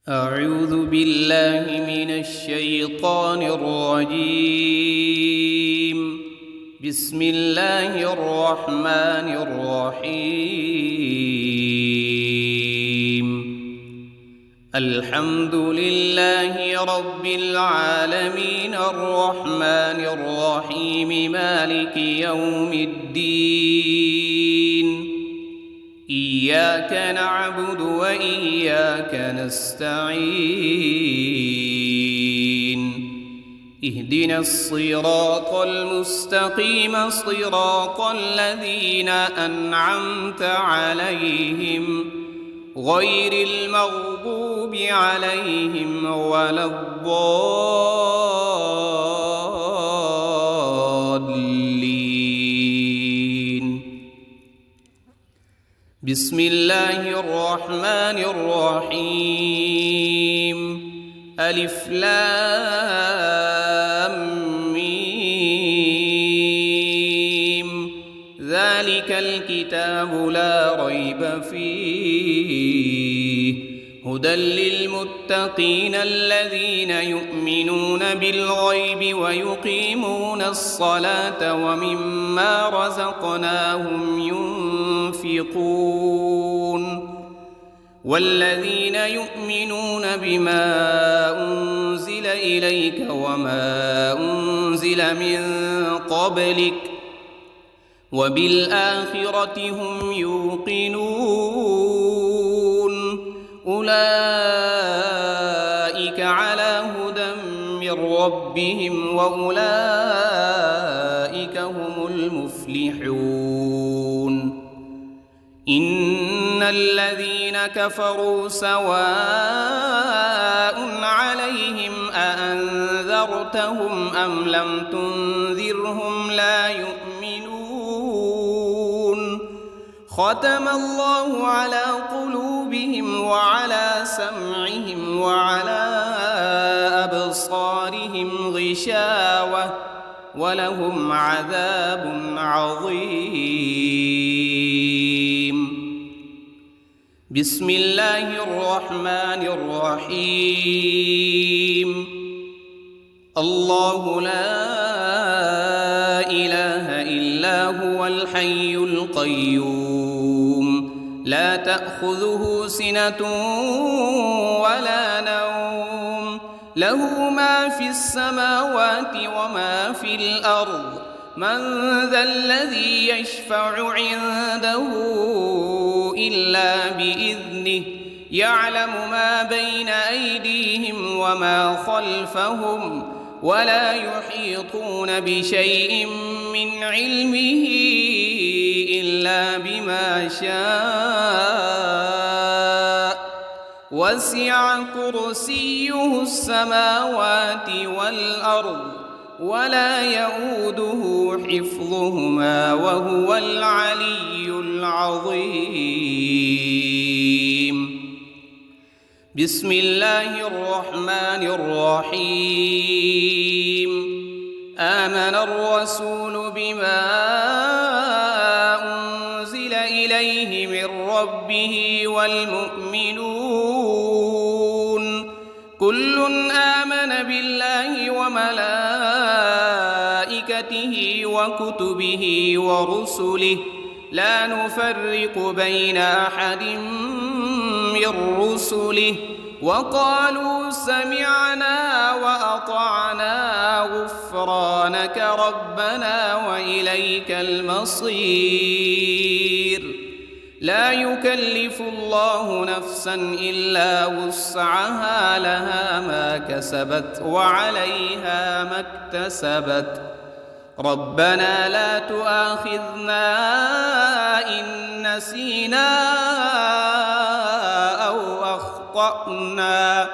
أعوذ بالله من الشيطان الرجيم. بسم الله الرحمن الرحيم. الحمد لله رب العالمين الرحمن الرحيم مالك يوم الدين. إياك نعبد وإياك نستعين. اهدنا الصراط المستقيم صراط الذين أنعمت عليهم غير المغضوب عليهم ولا الضالين. بسم الله الرحمن الرحيم. ألف لام ميم. ذلك الكتاب لا ريب فيه هدى للمتقين الذين يؤمنون بالغيب ويقيمون الصلاة ومما رزقناهم ينفقون. والذين يؤمنون بما أنزل إليك وما أنزل من قبلك وبالآخرة هم يوقنون. أولئك على هدى من ربهم وأولئك هم المفلحون. إن الذين كفروا سواء عليهم أأنذرتهم أم لم تنذرهم لا يؤمنون. ختم الله على قلوبهم وعلى سمعهم وعلى أبصارهم غشاوة ولهم عذاب عظيم. بسم الله الرحمن الرحيم. الله لا إله إلا هو الحي القيوم لا تأخذه سنة ولا نوم له ما في السماوات وما في الأرض. من ذا الذي يشفع عنده إلا بإذنه يعلم ما بين أيديهم وما خلفهم ولا يحيطون بشيء من علمه إلا بما شاء. وسع كرسيه السماوات والأرض ولا يؤوده حفظهما وهو العلي العظيم. بسم الله الرحمن الرحيم. آمن الرسول بما أنزل إليه من ربه والمؤمنون كل آمن بالله وملائكته وكتبه ورسله لا نفرق بين أحد من رسله وقالوا سمعنا وأطعنا غفرانك ربنا وإليك المصير. لا يكلف الله نفسا إلا وسعها لها ما كسبت وعليها ما اكتسبت. ربنا لا تؤاخذنا إن نسينا أو أخطأنا.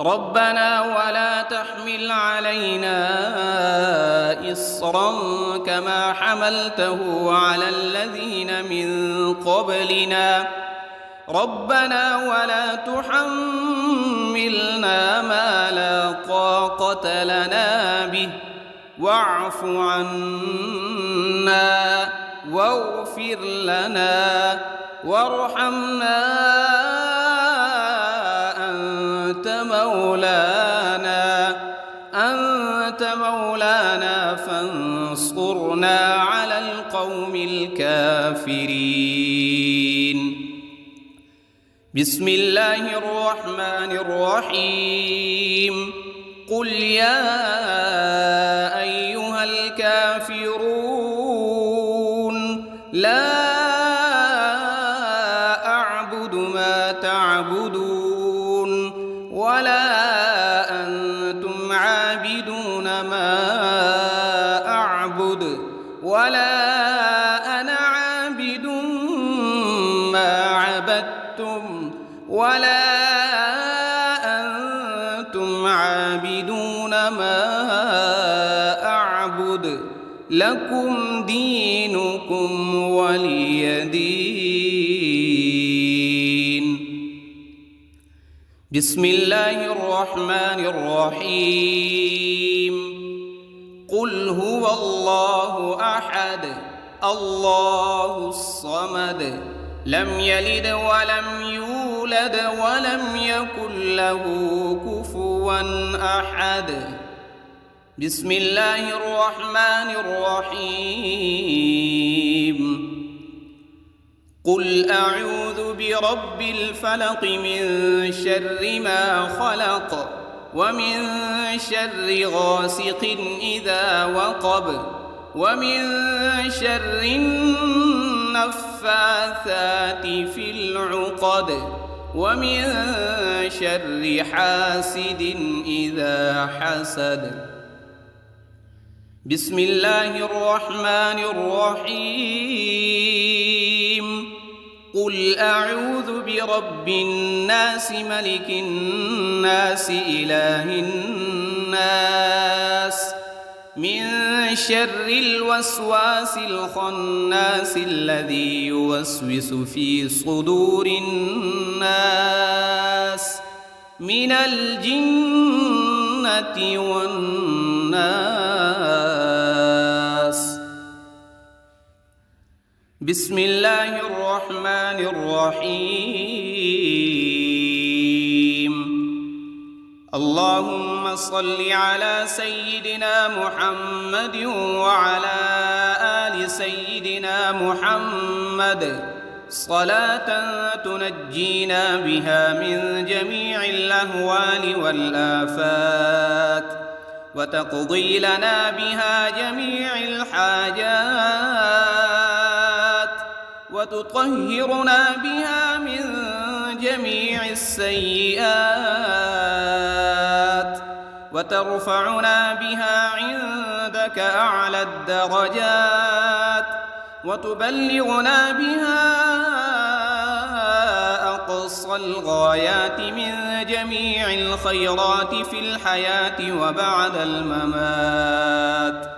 ربنا ولا تحمل علينا إصرا كما حملته على الذين من قبلنا. ربنا ولا تحملنا ما لا طاقة لنا به واعف عنا واغفر لنا وارحمنا أنت مولانا فانصرنا على القوم الكافرين. بسم الله الرحمن الرحيم. قل يا أيها الكافرون لا أعبد ما تعبدون ولا أنتم عابدون ما أعبد ولا أنا عابد ما عبدتم ولا أنتم عابدون ما أعبد لكم دينكم ولي دين. بسم الله الرحمن الرحيم. قل هو الله أحد الله الصمد لم يلد ولم يولد ولم يكن له كفوا أحد. بسم الله الرحمن الرحيم. قل أعوذ برب الفلق من شر ما خلق ومن شر غاسق إذا وقب ومن شر النفاثات في العقد ومن شر حاسد إذا حسد. بسم الله الرحمن الرحيم. قل أعوذ برب الناس ملك الناس إله الناس من شر الوسواس الخناس الذي يوسوس في صدور الناس من الجنة والناس. بسم الله الرحمن الرحيم. اللهم صل على سيدنا محمد وعلى آل سيدنا محمد صلاة تنجينا بها من جميع الأهوال والآفات وتقضي لنا بها جميع الحاجات وتطهرنا بها من جميع السيئات وترفعنا بها عندك أعلى الدرجات وتبلغنا بها أقصى الغايات من جميع الخيرات في الحياة وبعد الممات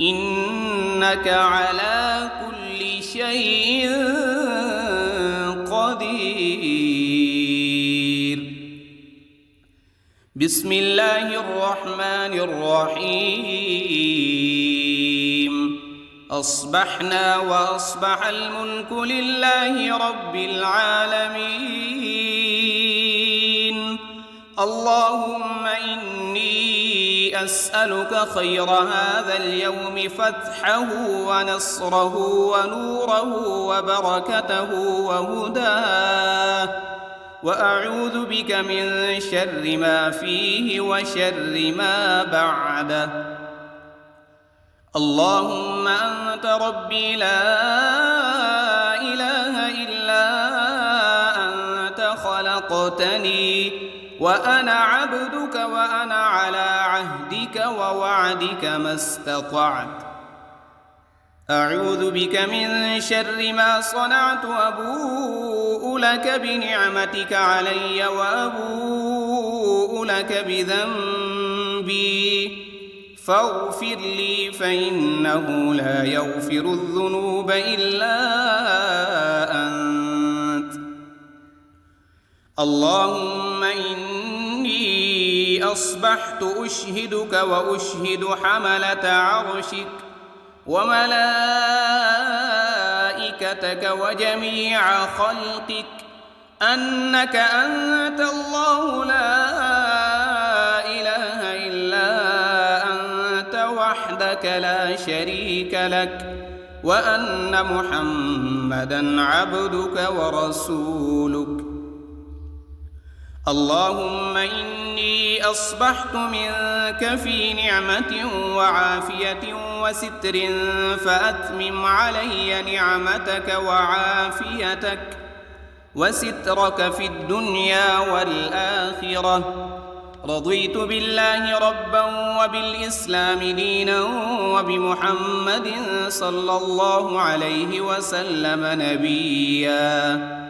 إنك على كل شيء قدير. بسم الله الرحمن الرحيم. أصبحنا وأصبح الملك لله رب العالمين. اللهم إني أسألك خير هذا اليوم فتحه ونصره ونوره وبركته وهداه وأعوذ بك من شر ما فيه وشر ما بعده. اللهم أنت ربي لا إله إلا أنت خلقتني وأنا عبدك وأنا على عهدك ووعدك ما استطعت. أعوذ بك من شر ما صنعت وأبوء لك بنعمتك علي وأبوء لك بذنبي فاغفر لي فإنه لا يغفر الذنوب إلا أنت. اللهم إني أصبحت أشهدك وأشهد حملة عرشك وملائكتك وجميع خلقك أنك أنت الله لا وحدك لا شريك لك وأن محمدًا عبدك ورسولك. اللهم إني أصبحت منك في نعمة وعافية وستر، فأتمم علي نعمتك وعافيتك وسترك في الدنيا والآخرة. رضيت بالله ربا وبالإسلام دينا وبمحمد صلى الله عليه وسلم نبيا.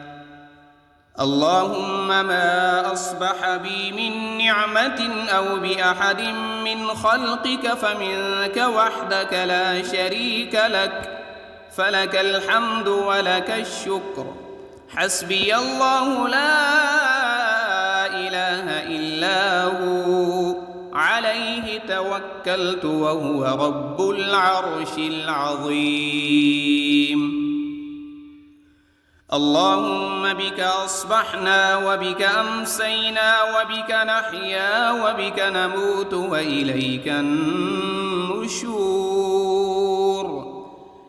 اللهم ما أصبح بي من نعمة أو بأحد من خلقك فمنك وحدك لا شريك لك، فلك الحمد ولك الشكر. حسبي الله لا إله إلا هو، عليه توكلت وهو رب العرش العظيم. اللهم بك أصبحنا وبك أمسينا وبك نحيا وبك نموت وإليك النشور.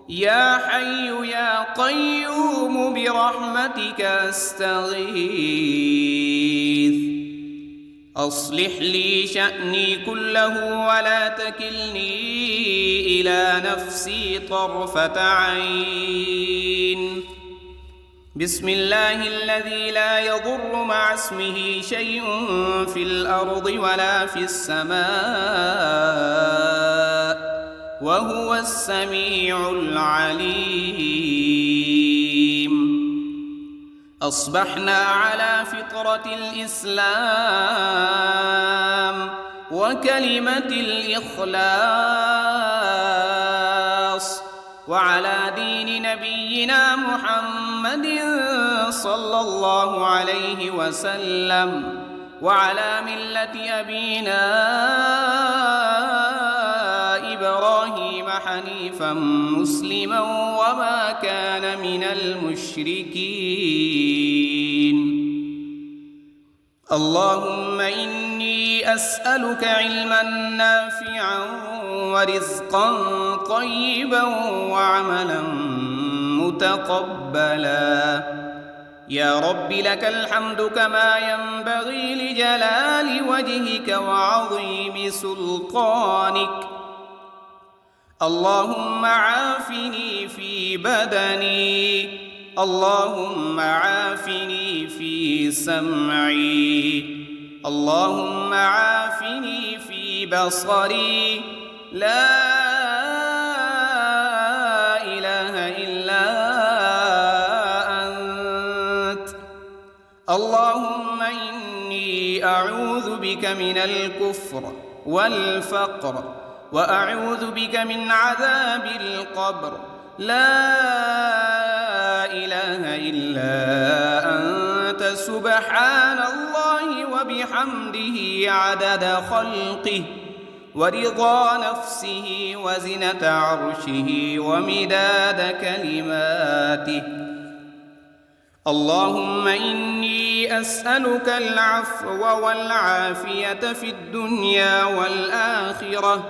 يا حي يا قيوم برحمتك أستغيث. أصلح لي شأني كله ولا تكلني إلى نفسي طرفة عين. بسم الله الذي لا يضر مع اسمه شيء في الأرض ولا في السماء وهو السميع العليم. أصبحنا على فطرة الإسلام وكلمة الإخلاص وعلى دين نبينا محمد صلى الله عليه وسلم وعلى ملة أبينا إبراهيم حنيفا مسلما وما كان من المشركين. اللهم إني أسألك علما نافعا ورزقا طيبا وعملا متقبلا. يا رب لك الحمد كما ينبغي لجلال وجهك وعظيم سلطانك. اللهم عافني في بدني، اللهم عافني في سمعي، اللهم عافني في بصري. لا إله إلا أنت. اللهم إني أعوذ بك من الكفر والفقر وأعوذ بك من عذاب القبر. لا إله إلا أنت سبحان الله وبحمده عدد خلقه ورضا نفسه وزنة عرشه ومداد كلماته. اللهم إني أسألك العفو والعافية في الدنيا والآخرة.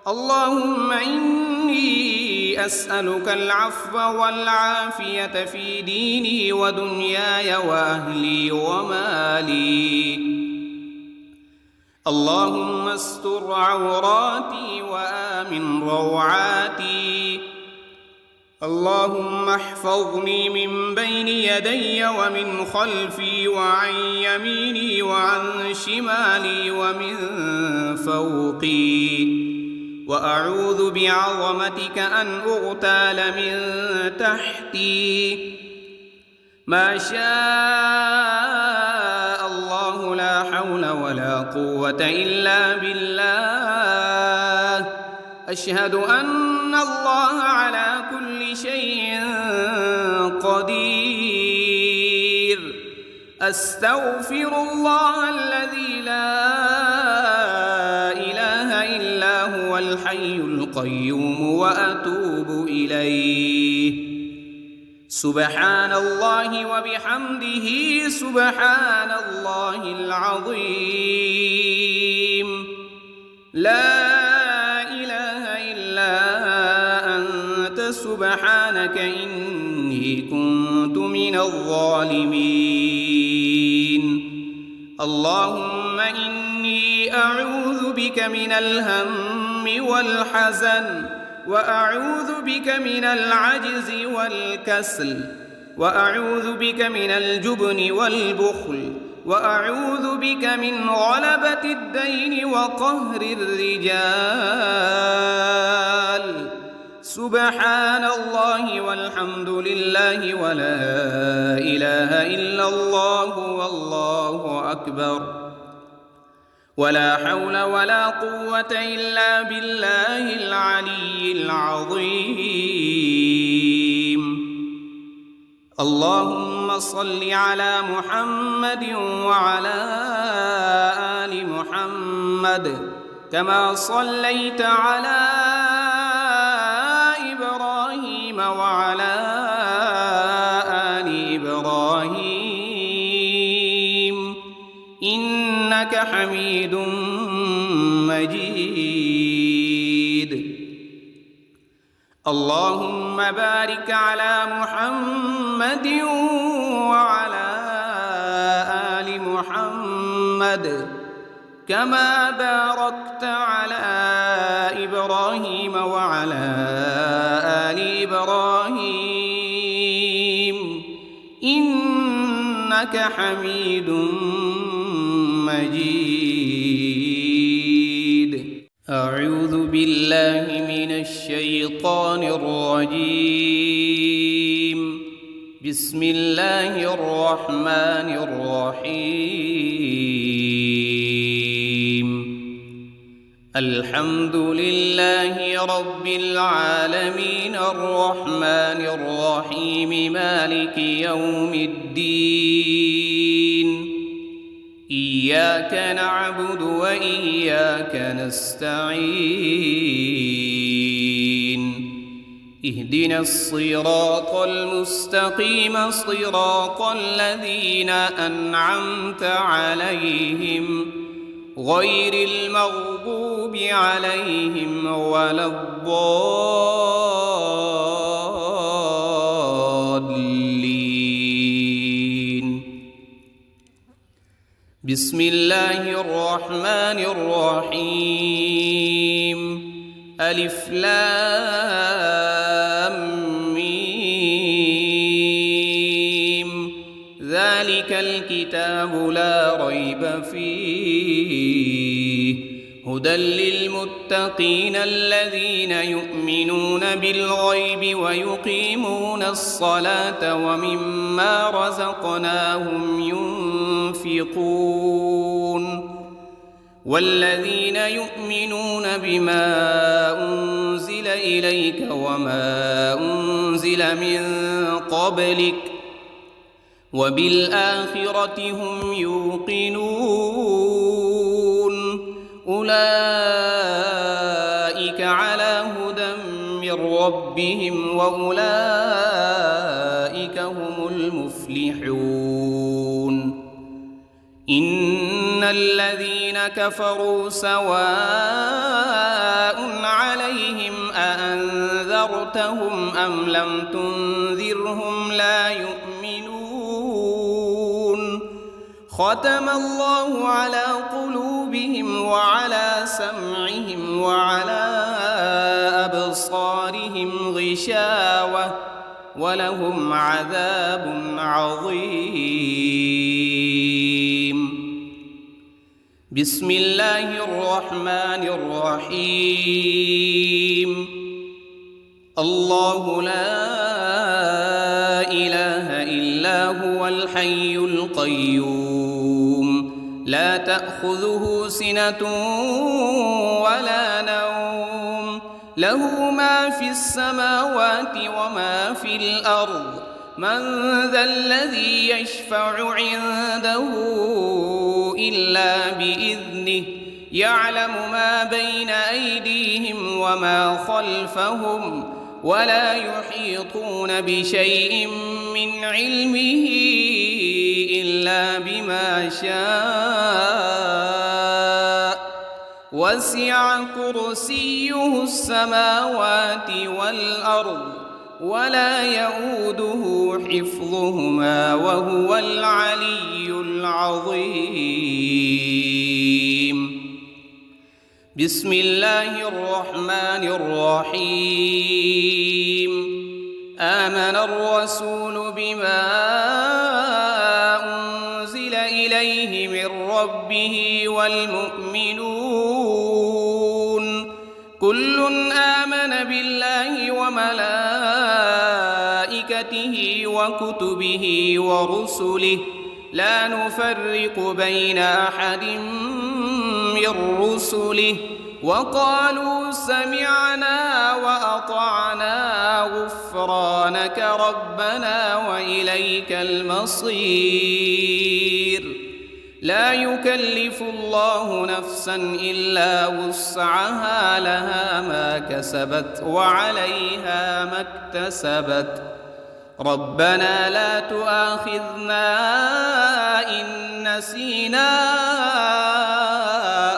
اللهم إني أسألك العفو والعافية في ديني ودنياي وأهلي ومالي. اللهم استر عوراتي وآمن روعاتي. اللهم احفظني من بين يدي ومن خلفي وعن يميني وعن شمالي ومن فوقي. وأعوذ بعظمتك أن أغتال من تحتي. ما شاء الله لا حول ولا قوة إلا بالله. أشهد أن الله على كل شيء قدير. أستغفر الله الذي لا إله إلا هو الحي القيوم وأتوب إليه. سبحان الله وبحمده سبحان الله العظيم. لا إله إلا سبحانك إني كنت من الظالمين. اللهم إني أعوذ بك من الهم والحزن، وأعوذ بك من العجز والكسل، وأعوذ بك من الجبن والبخل، وأعوذ بك من غلبة الدين وقهر الرجال. سبحان الله والحمد لله ولا إله إلا الله والله أكبر، ولا حول ولا قوة إلا بالله العلي العظيم. اللهم صل على محمد وعلى آل محمد كما صليت على إبراهيم وعلى آل إبراهيم إنك حميد مجيد. اللهم بارك على محمد وعلى آل محمد كما باركت على إبراهيم وعلى آل إبراهيم إنك حميد مجيد. أعوذ بالله من الشيطان الرجيم. بسم الله الرحمن الرحيم. الحمد لله رب العالمين الرحمن الرحيم مالك يوم الدين. إياك نعبد وإياك نستعين. اهدنا الصراط المستقيم صراط الذين أنعمت عليهم غير المغضوب عليهم ولا الضالين. بسم الله الرحمن الرحيم. ألف لام ميم. ذلك الكتاب لا ريب فيه هدى للمتقين الذين يؤمنون بالغيب ويقيمون الصلاة ومما رزقناهم ينفقون. والذين يؤمنون بما أنزل إليك وما أنزل من قبلك وبالآخرة هم يوقنون. أولئك على هدى من ربهم وأولئك هم المفلحون. إن الذين كفروا سواء عليهم أأنذرتهم أم لم تنذرهم لا يؤمنون. ختم الله على قلوبهم وعلى سمعهم وعلى أبصارهم غشاوة ولهم عذاب عظيم. بسم الله الرحمن الرحيم. الله لا إله إلا هو الحي القيوم لا تأخذه سنة ولا نوم له ما في السماوات وما في الأرض. من ذا الذي يشفع عنده إلا بإذنه يعلم ما بين أيديهم وما خلفهم ولا يحيطون بشيء من علمه إلا بما شاء. وسع كرسيه السماوات والأرض ولا يؤوده حفظهما وهو العلي العظيم. بسم الله الرحمن الرحيم. آمن الرسول بما أنزل إليه من ربه والمؤمنون كل آمن بالله وملائكته وكتبه ورسله لا نفرق بين أحد من رسله وقالوا سمعنا وأطعنا غفرانك ربنا وإليك المصير. لا يكلف الله نفسا إلا وسعها لها ما كسبت وعليها ما اكتسبت. ربنا لا تؤاخذنا إن نسينا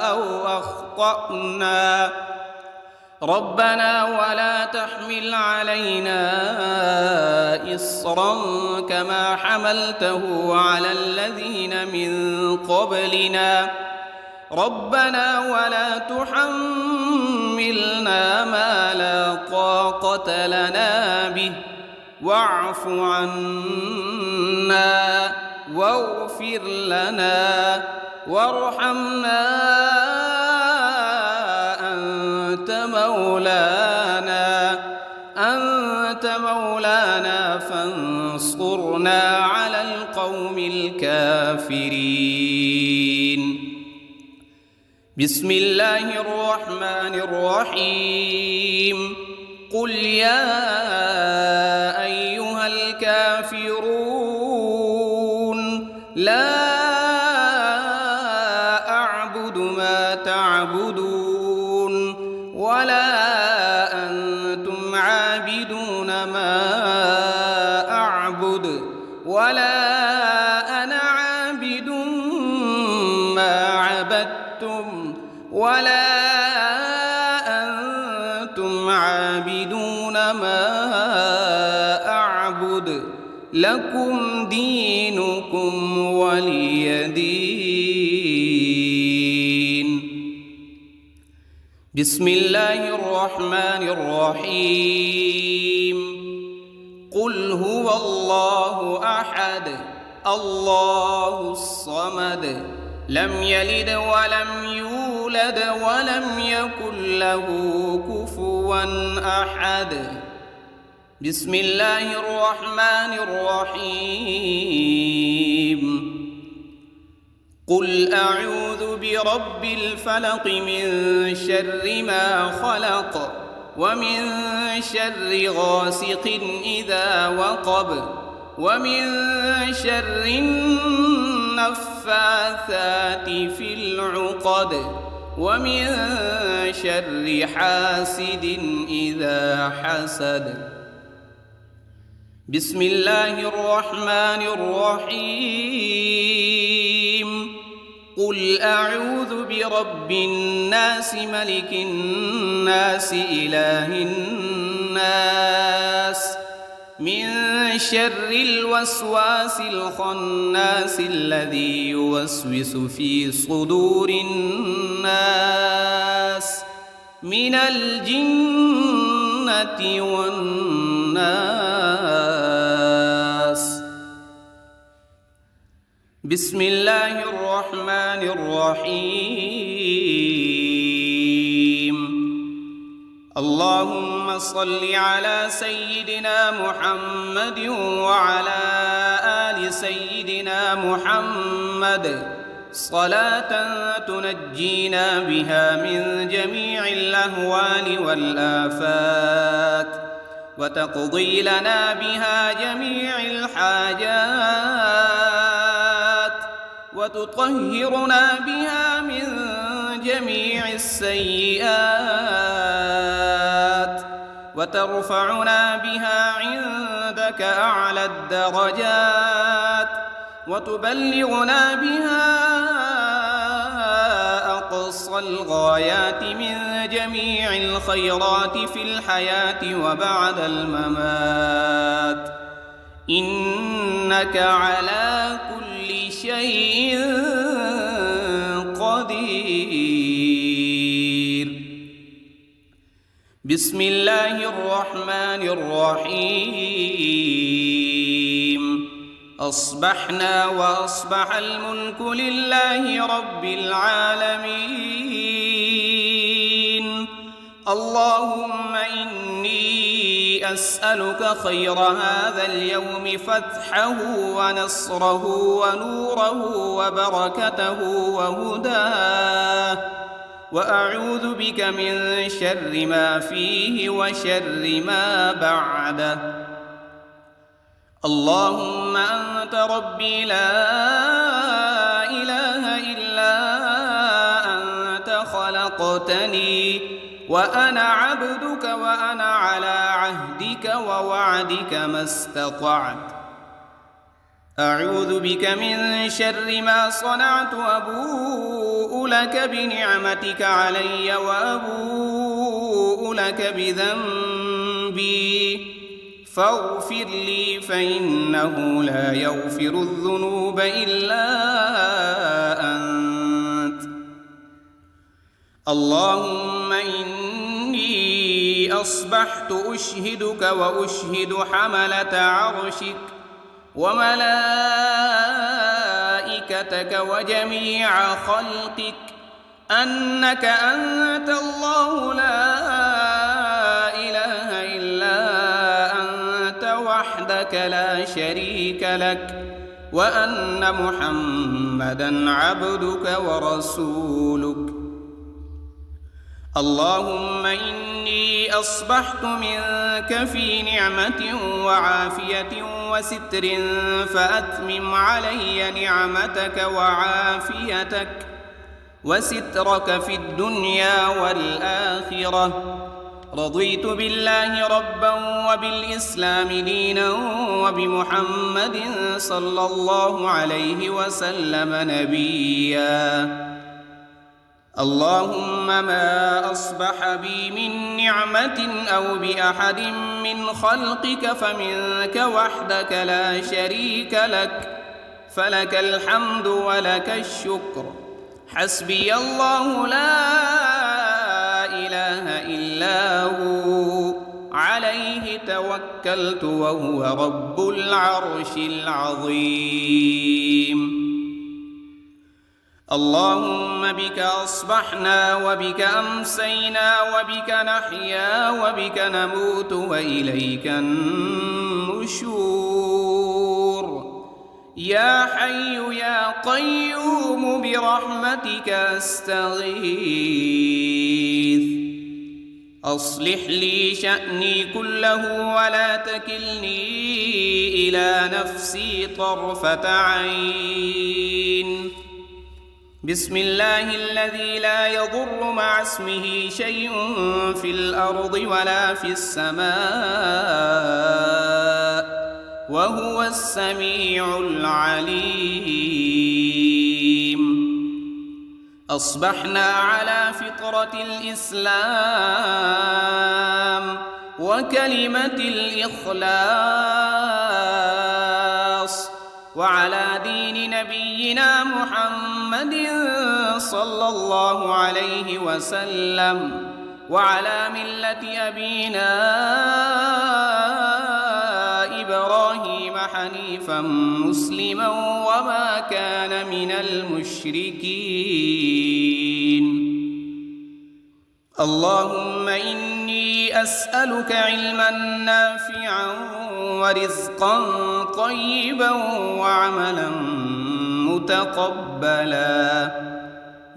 أو أخطأنا ربنا ولا تحمل علينا إصرا كما حملته على الذين من قبلنا ربنا ولا تحملنا ما لا طاقة لنا به واعف عنا واغفر لنا وارحمنا أنت مولانا فانصرنا على القوم الكافرين. بسم الله الرحمن الرحيم. قل يا أيها الكافرون لا أعبد ما تعبدون ولا أنتم عابدون ما أعبد ولا أنا عابد ما عبدتم ولا أنتم عابدون ما أعبد لكم دينكم ولي دين. بسم الله الرحمن الرحيم. قل هو الله أحد الله الصمد لم يلد ولم يولد ولم يكن له كفوا أحد. بسم الله الرحمن الرحيم. قل أعوذ برب الفلق من شر ما خلق ومن شر غاسق إذا وقب ومن شر النفاثات في العقد ومن شر حاسد إذا حسد. بسم الله الرحمن الرحيم. قل أعوذ برب الناس ملك الناس إله الناس من شر الوسواس الخناس الذي يوسوس في صدور الناس من الجنة والناس. بسم الله الرحمن الرحيم. اللهم صل على سيدنا محمد وعلى آل سيدنا محمد صلاة تنجينا بها من جميع الأهوال والآفات وتقضي لنا بها جميع الحاجات وتطهرنا بها من جميع السيئات وترفعنا بها عندك أعلى الدرجات وتبلغنا بها أقصى أقصى الغايات من جميع الخيرات في الحياة وبعد الممات، إنك على كل شيء قدير. بسم الله الرحمن الرحيم. أصبحنا وأصبح الملك لله رب العالمين. اللهم إني أسألك خير هذا اليوم، فتحه ونصره ونوره وبركته وهداه، وأعوذ بك من شر ما فيه وشر ما بعده. اللهم أنت ربي لا إله إلا أنت، خلقتني وأنا عبدك وأنا على عهدك ووعدك ما استطعت. أعوذ بك من شر ما صنعت، أبوء لك بنعمتك علي وأبوء لك بذنبي، فاغفر لي فإنه لا يغفر الذنوب إلا أنت. اللهم إني أصبحت أشهدك وأشهد حملة عرشك وملائكتك وجميع خلقك أنك أنت الله لا إله إلا أنت وحدك لا شريك لك، وأن محمدًا عبدك ورسولك. اللهم إني أصبحت منك في نعمة وعافية وستر، فأتمم علي نعمتك وعافيتك وسترك في الدنيا والآخرة. رضيت بالله ربا وبالإسلام دينا وبمحمد صلى الله عليه وسلم نبيا. اللهم ما أصبح بي من نعمة أو بأحد من خلقك فمنك وحدك لا شريك لك، فلك الحمد ولك الشكر. حسبي الله لا إله إلا هو، عليه توكلت وهو رب العرش العظيم. اللهم بك أصبحنا وبك أمسينا وبك نحيا وبك نموت وإليك النشور. يا حي يا قيوم برحمتك أستغيث. أصلح لي شأني كله ولا تكلني إلى نفسي طرفة عين. بسم الله الذي لا يضر مع اسمه شيء في الأرض ولا في السماء، وهو السميع العليم. أصبحنا على فطرة الإسلام وكلمة الإخلاص، وعلى دين نبينا محمد صلى الله عليه وسلم، وعلى ملة أبينا إبراهيم حنيفا مسلما وما كان من المشركين. اللهم إني أسألك علما نافعا ورزقا طيبا وعملا متقبلا.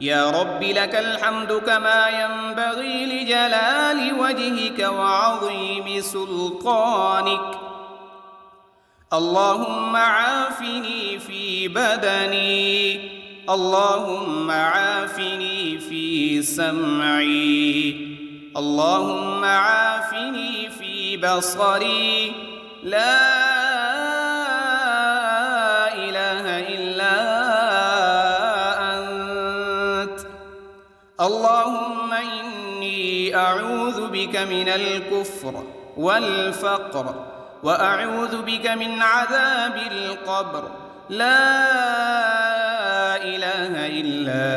يا رب لك الحمد كما ينبغي لجلال وجهك وعظيم سلطانك. اللهم عافني في بدني، اللهم عافني في سمعي، اللهم عافني في بصري. لا إله إلا أنت. اللهم إني أعوذ بك من الكفر والفقر وأعوذ بك من عذاب القبر. لا إله إلا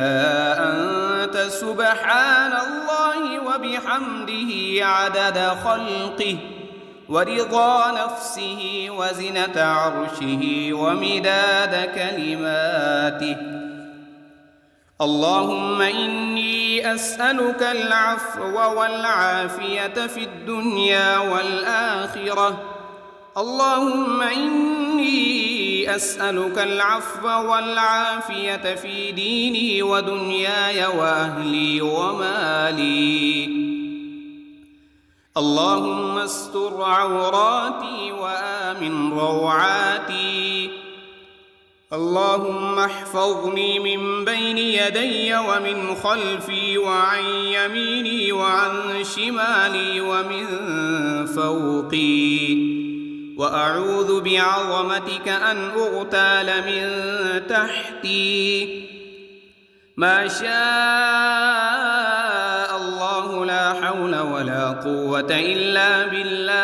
أنت سبحان الله وبحمده عدد خلقه ورضا نفسه وزنة عرشه ومداد كلماته. اللهم إني أسألك العفو والعافية في الدنيا والآخرة. اللهم إني أسألك العفو والعافية في ديني ودنياي وأهلي ومالي. اللهم استر عوراتي وآمن روعاتي. اللهم احفظني من بين يدي ومن خلفي وعن يميني وعن شمالي ومن فوقي. وأعوذ بعظمتك أن أغتال من تحتي. ما شاء الله لا حول ولا قوة إلا بالله.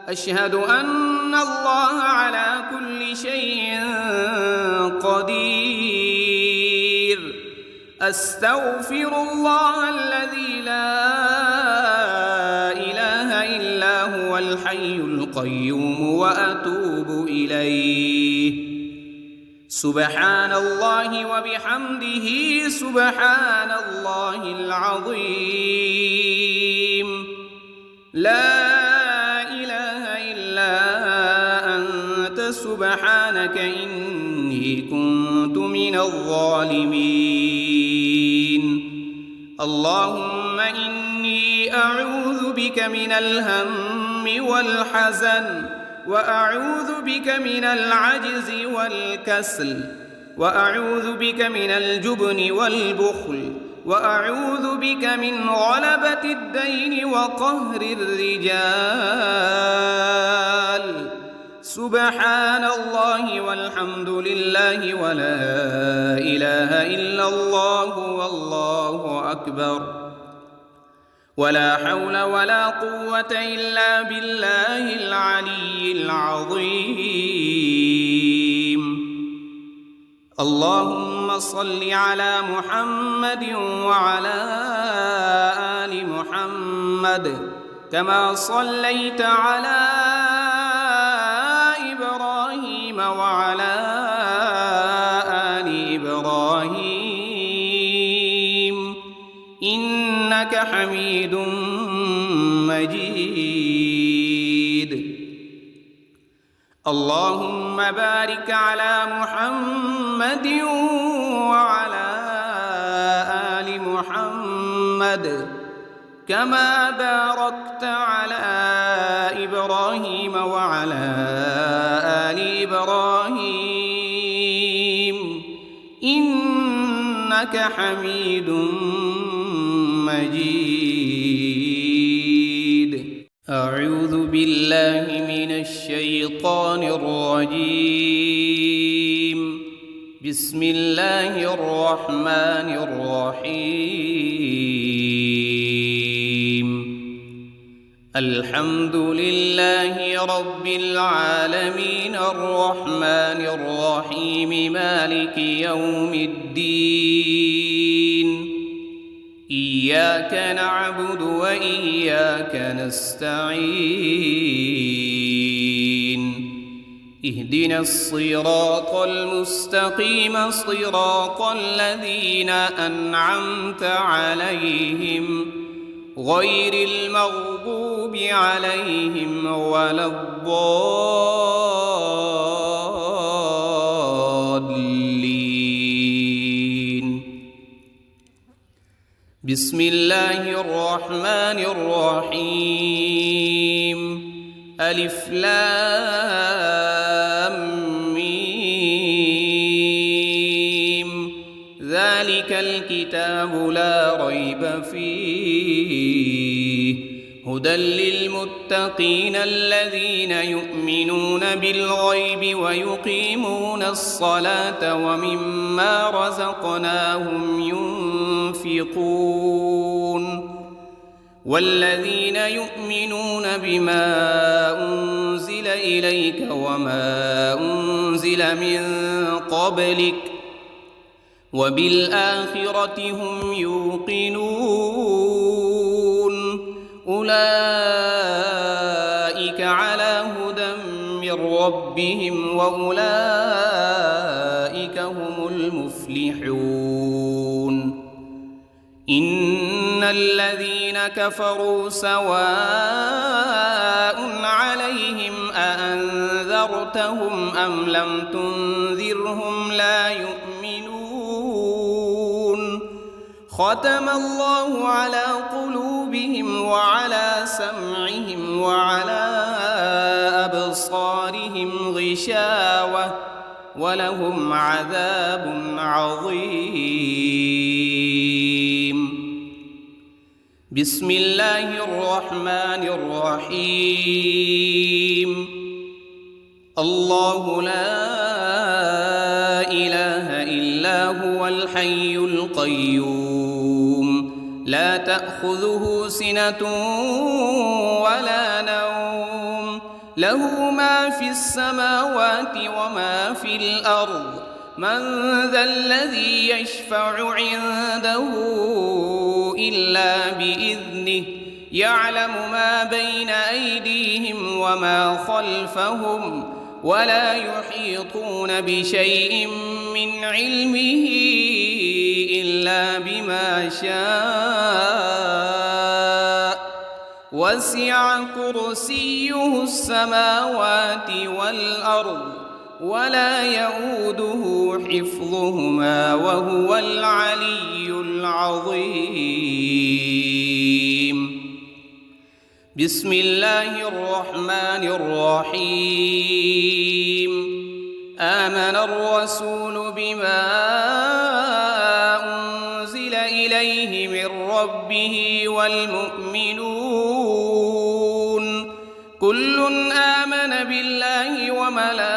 أشهد أن الله على كل شيء قدير. أستغفر الله الذي لا إله إلا هو الحي القيوم وأتوب إليه. سبحان الله وبحمده سبحان الله العظيم. لا إله إلا أنت سبحانك إني كنت من الظالمين. اللهم إني أعوذ بك من الهم والحزن وأعوذ بك من العجز والكسل وأعوذ بك من الجبن والبخل وأعوذ بك من غلبة الدين وقهر الرجال. سبحان الله والحمد لله ولا إله إلا الله والله أكبر. ولا حول ولا قوة إلا بالله العلي العظيم. اللهم صل على محمد وعلى آل محمد كما صليت على إبراهيم وعلى آل إبراهيم إنك حميد مجيد. اللهم بارك على محمد وعلى آل محمد كما باركت على إبراهيم وعلى آل إبراهيم إنك حميد مجيد. أعوذ بالله من الشيطان الرجيم. بسم الله الرحمن الرحيم. الحمد لله رب العالمين الرحمن الرحيم مالك يوم الدين. إياك نعبد وإياك نستعين. اهدنا الصراط المستقيم صراط الذين أنعمت عليهم غير المغضوب عليهم ولا الضالين. بسم الله الرحمن الرحيم. ألف لام ميم. ذلك الكتاب لا ريب فيه هدى للمتقين الذين يؤمنون بالغيب ويقيمون الصلاة ومما رزقناهم ينفقون والذين يؤمنون بما أنزل إليك وما أنزل من قبلك وبالآخرة هم يوقنون أولئك على هدى من ربهم وأولئك هم المفلحون إن الذين كفروا سواء عليهم أأنذرتهم أم لم تنذرهم لا يؤمنون ختم الله على قلوبهم وعلى سمعهم وعلى أبصارهم غشاوة ولهم عذاب عظيم بسم الله الرحمن الرحيم الله لا إله إلا هو الحي القيوم لا تأخذه سنة ولا نوم له ما في السماوات وما في الأرض من ذا الذي يشفع عنده إلا بإذنه يعلم ما بين أيديهم وما خلفهم ولا يحيطون بشيء من علمه إلا بما شاء وسع كرسيه السماوات والأرض ولا يؤوده حفظهما وهو العلي العظيم بسم الله الرحمن الرحيم آمن الرسول بما أنزل إليه من ربه والمؤمنون كل آمن بالله وملائكته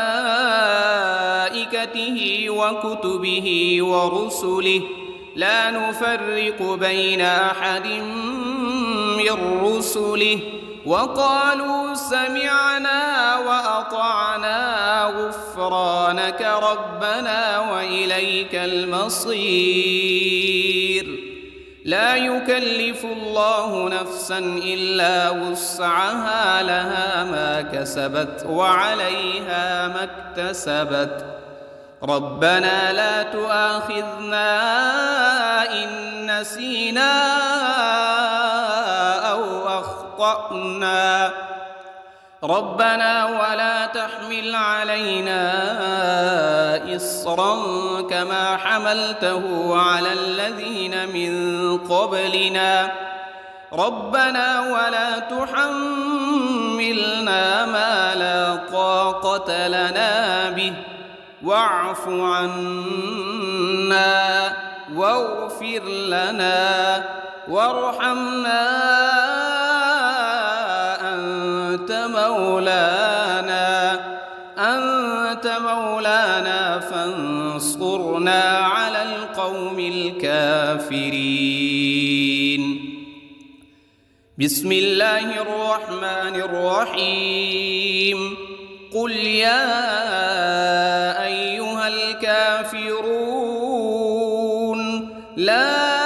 وكتبه ورسله لا نفرق بين أحد من رسله وقالوا سمعنا وأطعنا غفرانك ربنا وإليك المصير لا يكلف الله نفسا إلا وسعها لها ما كسبت وعليها ما اكتسبت ربنا لا تؤاخذنا إن نسينا أو أخطأنا ربنا ولا تحمل علينا إصرا كما حملته على الذين من قبلنا ربنا ولا تحملنا ما لا طاقة لنا به واعف عنا واغفر لنا وارحمنا أنت مولانا فانصرنا على القوم الكافرين بسم الله الرحمن الرحيم قل يا أيها الكافرون لا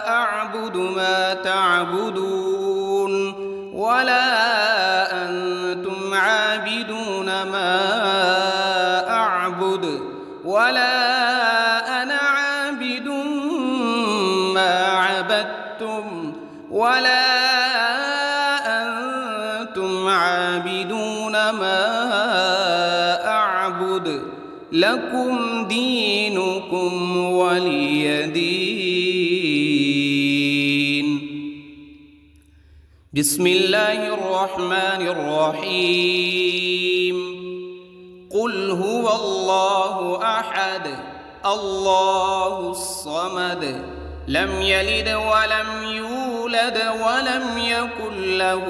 أعبد ما تعبدون ولا أنتم عابدون ما أعبد ولا أنا عابد ما عبدتم ولا أنتم عابدون ما أعبد لكم دينكم ولي دين بسم الله الرحمن الرحيم قل هو الله أحد الله الصمد لم يلد ولم يولد ولم يكن له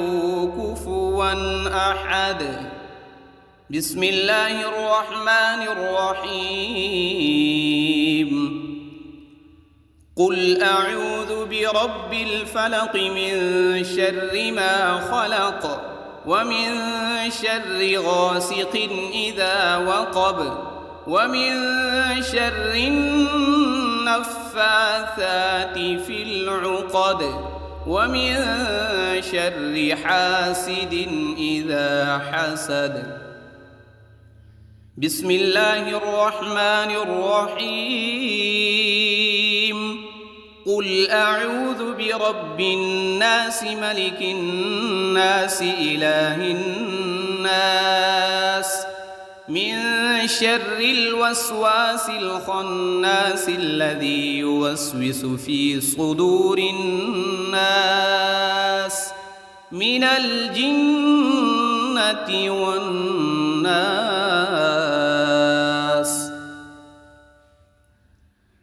كفوا أحد. بسم الله الرحمن الرحيم. قل أعوذ برب الفلق من شر ما خلق ومن شر غاسق إذا وقب ومن شر النفاثات في العقد ومن شر حاسد إذا حسد. بسم الله الرحمن الرحيم. قل أعوذ برب الناس ملك الناس إله الناس من شر الوسواس الخناس الذي يوسوس في صدور الناس من الجنة والناس.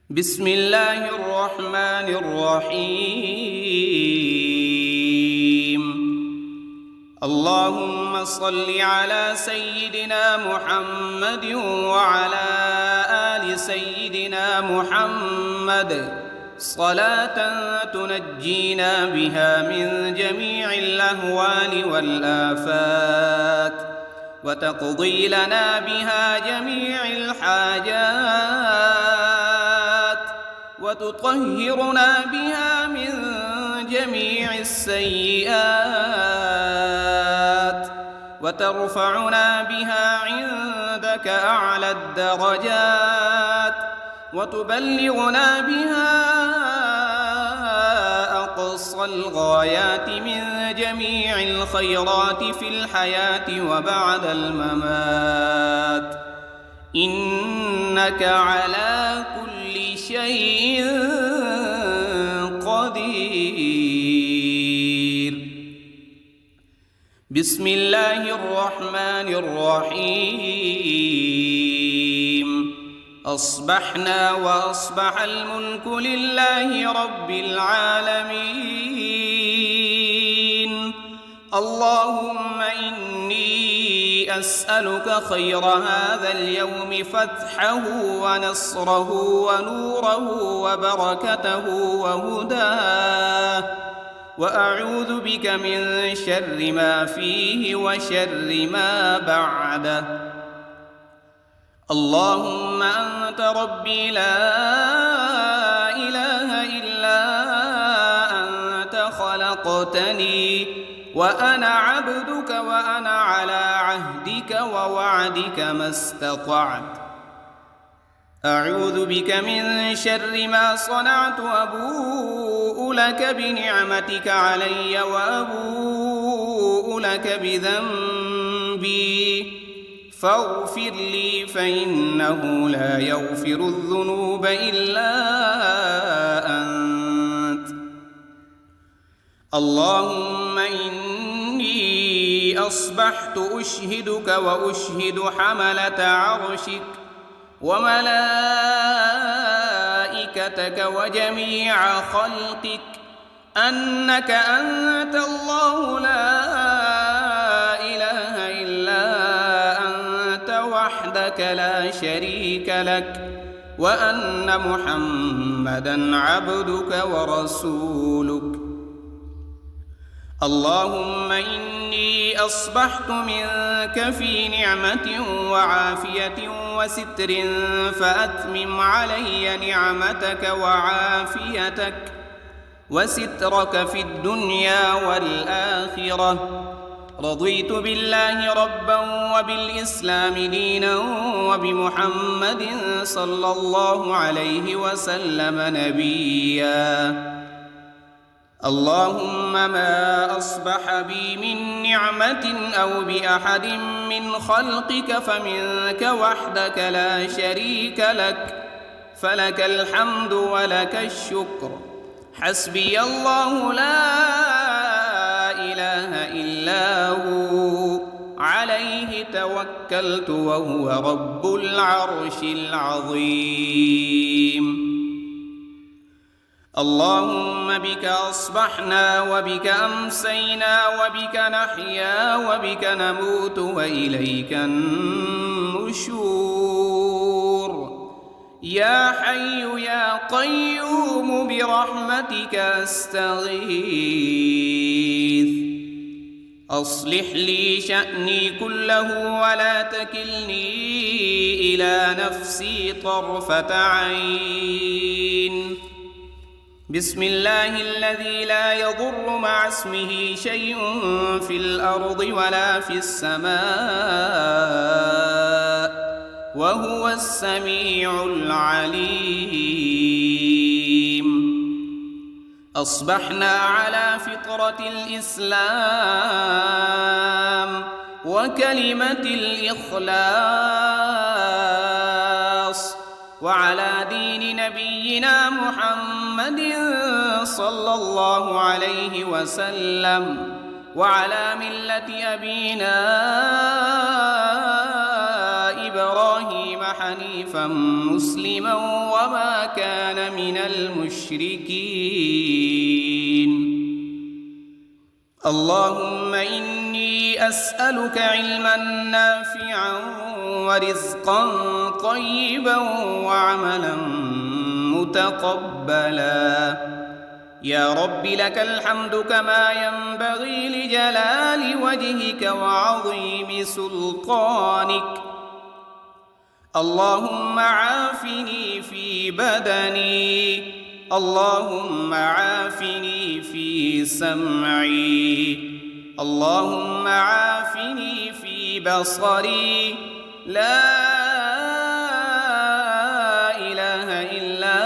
بسم الله الرحمن الرحيم. اللهم صل على سيدنا محمد وعلى آل سيدنا محمد صلاة تنجينا بها من جميع الأهوال والآفات وتقضي لنا بها جميع الحاجات وتطهرنا بها من جميع السيئات وترفعنا بها عندك أعلى الدرجات وتبلغنا بها أقصى الغايات من جميع الخيرات في الحياة وبعد الممات، إنك على كل شيء قدير. بسم الله الرحمن الرحيم. أصبحنا وأصبح الملك لله رب العالمين. اللهم إني أسألك خير هذا اليوم فتحه ونصره ونوره وبركته وهداه، وأعوذ بك من شر ما فيه وشر ما بعده. اللهم أنت ربي لا إله إلا أنت خلقتني وأنا عبدك وأنا على عهدك ووعدك ما استطعت. أعوذ بك من شر ما صنعت وأبوء لك بنعمتك علي وأبوء لك بذنبي فاغفر لي فإنه لا يغفر الذنوب إلا أنت. اللهم إني أصبحت أشهدك وأشهد حملة عرشك وملائكتك وجميع خلقك أنك أنت الله لا إله إلا أنت وحدك لا شريك لك، وأن محمدًا عبدك ورسولك. اللهم إني أصبحت منك في نعمة وعافية وستر فأتمم علي نعمتك وعافيتك وسترك في الدنيا والآخرة. رضيت بالله ربا وبالإسلام دينا وبمحمد صلى الله عليه وسلم نبيا. اللهم ما أصبح بي من نعمة أو بأحد من خلقك فمنك وحدك لا شريك لك، فلك الحمد ولك الشكر. حسبي الله لا إله إلا هو عليه توكلت وهو رب العرش العظيم. اللهم بك أصبحنا وبك أمسينا وبك نحيا وبك نموت وإليك النشور. يا حي يا قيوم برحمتك أستغيث. أصلح لي شأني كله ولا تكلني إلى نفسي طرفة عين. بسم الله الذي لا يضر مع اسمه شيء في الأرض ولا في السماء وهو السميع العليم. أصبحنا على فطرة الإسلام وكلمة الإخلاص وعلى دين نبينا محمد صلى الله عليه وسلم وعلى ملة أبينا إبراهيم حنيفا مسلما وما كان من المشركين. اللهم إني أسألك علما نافعا ورزقا طيبا وعملا متقبلا. يا رب لك الحمد كما ينبغي لجلال وجهك وعظيم سلطانك. اللهم عافني في بدني، اللهم عافني في سمعي، اللهم عافني في بصري. لا إله إلا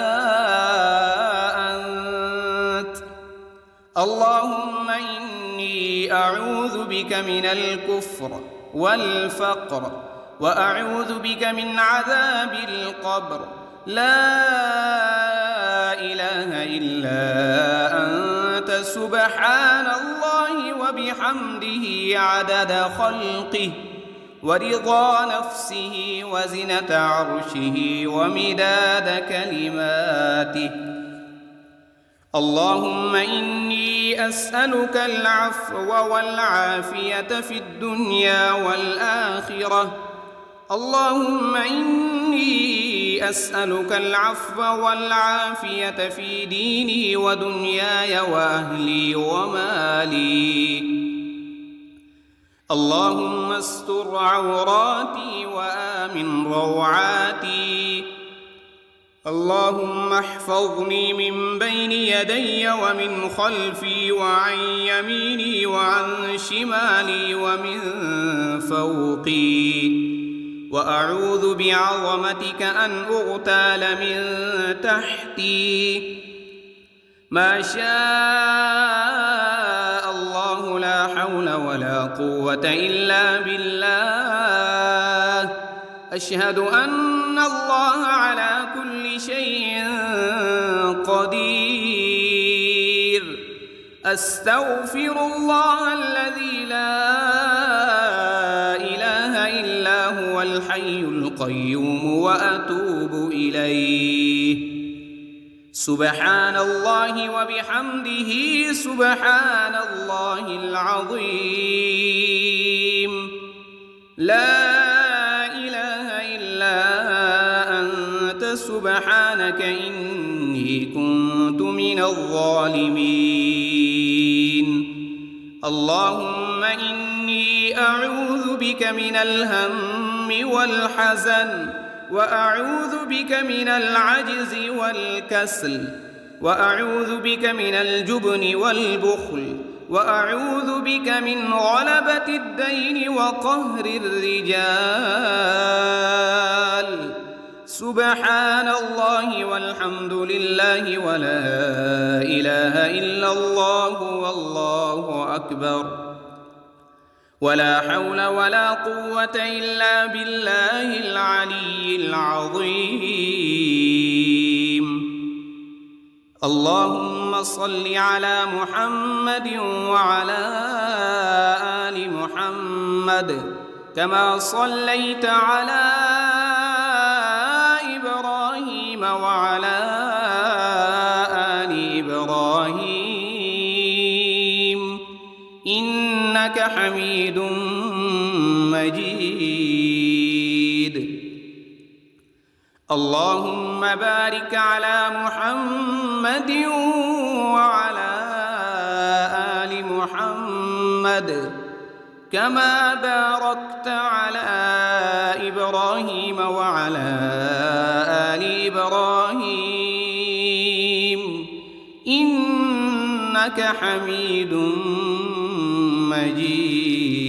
أنت. اللهم إني أعوذ بك من الكفر والفقر وأعوذ بك من عذاب القبر. لا إله إلا أنت سبحان الله وبحمده عدد خلقه ورضا نفسه وزنة عرشه ومداد كلماته. اللهم إني أسألك العفو والعافية في الدنيا والآخرة. اللهم إني أسألك العفو والعافية في ديني ودنياي وأهلي ومالي. اللهم استر عوراتي وآمن روعاتي. اللهم احفظني من بين يدي ومن خلفي وعن يميني وعن شمالي ومن فوقي. وأعوذ بعظمتك أن أغتال من تحتي. ما شاء الله لا حول ولا قوة إلا بالله. أشهد أن الله على كل شيء قدير. أستغفر الله الذي لا إله إلا هو الحي القيوم وأتوب إليه. سبحان الله وبحمده سبحان الله العظيم. لا إله إلا أنت سبحانك إني كنت من الظالمين. اللهم إني أعوذ بك من الهم والحزن وأعوذ بك من العجز والكسل وأعوذ بك من الجبن والبخل وأعوذ بك من غلبة الدين وقهر الرجال. سبحان الله والحمد لله ولا إله إلا الله والله أكبر. ولا حول ولا قوة إلا بالله العلي العظيم. اللهم صل على محمد وعلى آل محمد كما صليت على إبراهيم وعلى آل حميد مجيد. اللهم بارك على محمد وعلى آل محمد كما باركت على إبراهيم وعلى آل إبراهيم إنك حميد مجيد.